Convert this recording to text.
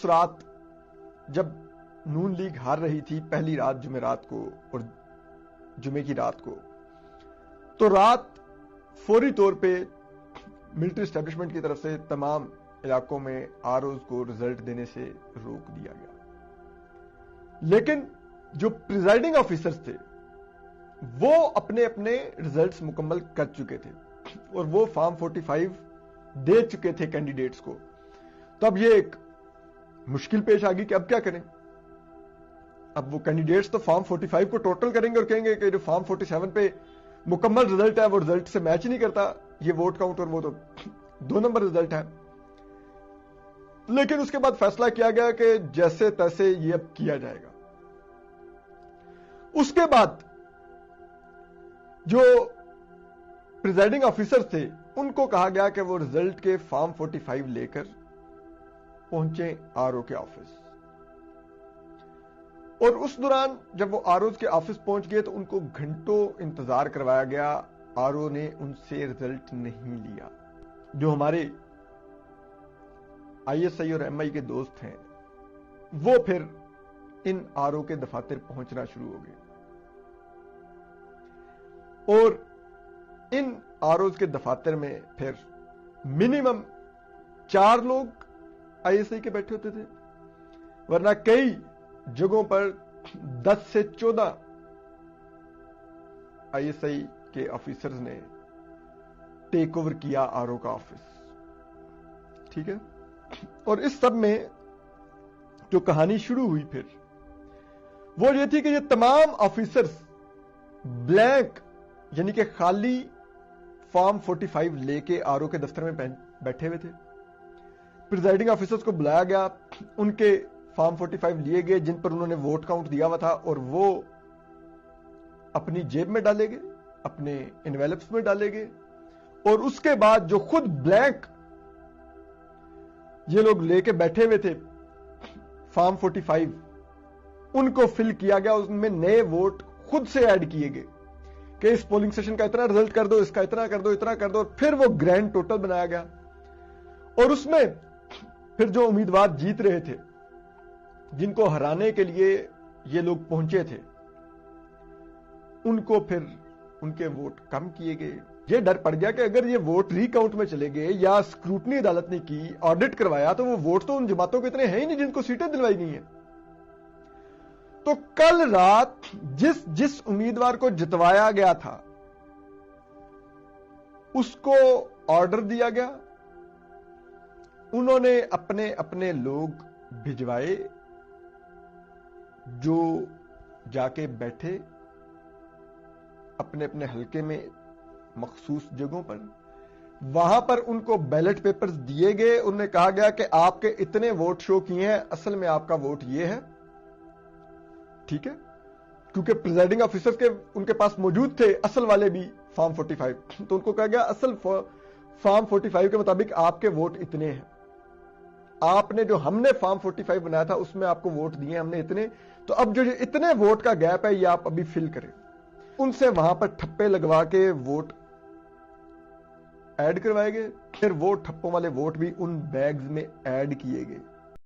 اس رات جب نون لیگ ہار رہی تھی پہلی رات جمعرات کو اور جمعے کی رات کو، تو رات فوری طور پہ ملٹری اسٹیبلشمنٹ کی طرف سے تمام علاقوں میں آر اوز کو رزلٹ دینے سے روک دیا گیا، لیکن جو پریزائڈنگ آفیسرز تھے وہ اپنے اپنے رزلٹس مکمل کر چکے تھے اور وہ فارم 45 دے چکے تھے کینڈیڈیٹس کو۔ تو اب یہ ایک مشکل پیش آ گئی کہ اب کیا کریں۔ اب وہ کینڈیڈیٹس تو فارم 45 کو ٹوٹل کریں گے اور کہیں گے کہ جو فارم 47 پہ مکمل رزلٹ ہے وہ رزلٹ سے میچ ہی نہیں کرتا، یہ ووٹ کاؤنٹ اور وہ تو 2 نمبر رزلٹ ہے۔ لیکن اس کے بعد فیصلہ کیا گیا کہ جیسے تیسے یہ اب کیا جائے گا۔ اس کے بعد جو پریزائڈنگ آفیسر تھے ان کو کہا گیا کہ وہ رزلٹ کے فارم 45 لے کر پہنچے آر او کے آفس، اور اس دوران جب وہ آر اوز کے آفس پہنچ گئے تو ان کو گھنٹوں انتظار کروایا گیا، آر او نے ان سے رزلٹ نہیں لیا۔ جو ہمارے آئی ایس آئی اور ایم آئی کے دوست ہیں وہ پھر ان آر او کے دفاتر پہنچنا شروع ہو گئے، اور ان آر اوز کے دفاتر میں پھر منیمم 4 لوگ آئی ایس آئی کے بیٹھے ہوتے تھے، ورنہ کئی جگہوں پر 10 سے 14 آئی ایس آئی کے آفیسرز نے ٹیک اوور کیا آر او کا آفس۔ ٹھیک ہے، اور اس سب میں جو کہانی شروع ہوئی پھر وہ یہ تھی کہ یہ تمام آفیسرز بلینک یعنی کہ خالی فارم 45 لے کے آر او کے دفتر میں بیٹھے ہوئے تھے۔ پریزائڈنگ آفیسرز کو بلایا گیا، ان کے فارم 45 لیے گئے جن پر انہوں نے ووٹ کاؤنٹ دیا ہوا تھا، اور وہ اپنی جیب میں ڈالے گئے، اپنے انویلپس میں ڈالے گئے، اور اس کے بعد جو خود بلینک یہ لوگ لے کے بیٹھے ہوئے تھے فارم 45 ان کو فل کیا گیا، ان میں نئے ووٹ خود سے ایڈ کیے گئے کہ اس پولنگ سیشن کا اتنا رزلٹ کر دو، اس کا اتنا کر دو، اتنا کر دو، اور پھر وہ گرینڈ ٹوٹل بنایا گیا، اور اس میں پھر جو امیدوار جیت رہے تھے جن کو ہرانے کے لیے یہ لوگ پہنچے تھے ان کو پھر ان کے ووٹ کم کیے گئے۔ یہ ڈر پڑ گیا کہ اگر یہ ووٹ ری کاؤنٹ میں چلے گئے یا اسکروٹنی عدالت نے کی، آڈٹ کروایا، تو وہ ووٹ تو ان جماعتوں کے اتنے ہیں ہی نہیں جن کو سیٹیں دلوائی نہیں ہیں۔ تو کل رات جس امیدوار کو جتوایا گیا تھا اس کو آرڈر دیا گیا، انہوں نے اپنے اپنے لوگ بھجوائے جو جا کے بیٹھے اپنے اپنے حلقے میں مخصوص جگہوں پر، وہاں پر ان کو بیلٹ پیپرز دیے گئے، انہوں نے کہا گیا کہ آپ کے اتنے ووٹ شو کیے ہیں، اصل میں آپ کا ووٹ یہ ہے۔ ٹھیک ہے، کیونکہ پریزائڈنگ آفیسر کے ان کے پاس موجود تھے اصل والے بھی فارم 45، تو ان کو کہا گیا اصل فارم 45 کے مطابق آپ کے ووٹ اتنے ہیں، آپ نے جو ہم نے فارم 45 بنایا تھا اس میں آپ کو ووٹ دیے ہم نے اتنے، تو اب جو اتنے ووٹ کا گیپ ہے یہ آپ ابھی فل کریں۔ ان سے وہاں پر ٹھپے لگوا کے ووٹ ایڈ کروائے گئے، پھر وہ ٹھپوں والے ووٹ بھی ان بیگز میں ایڈ کیے گئے۔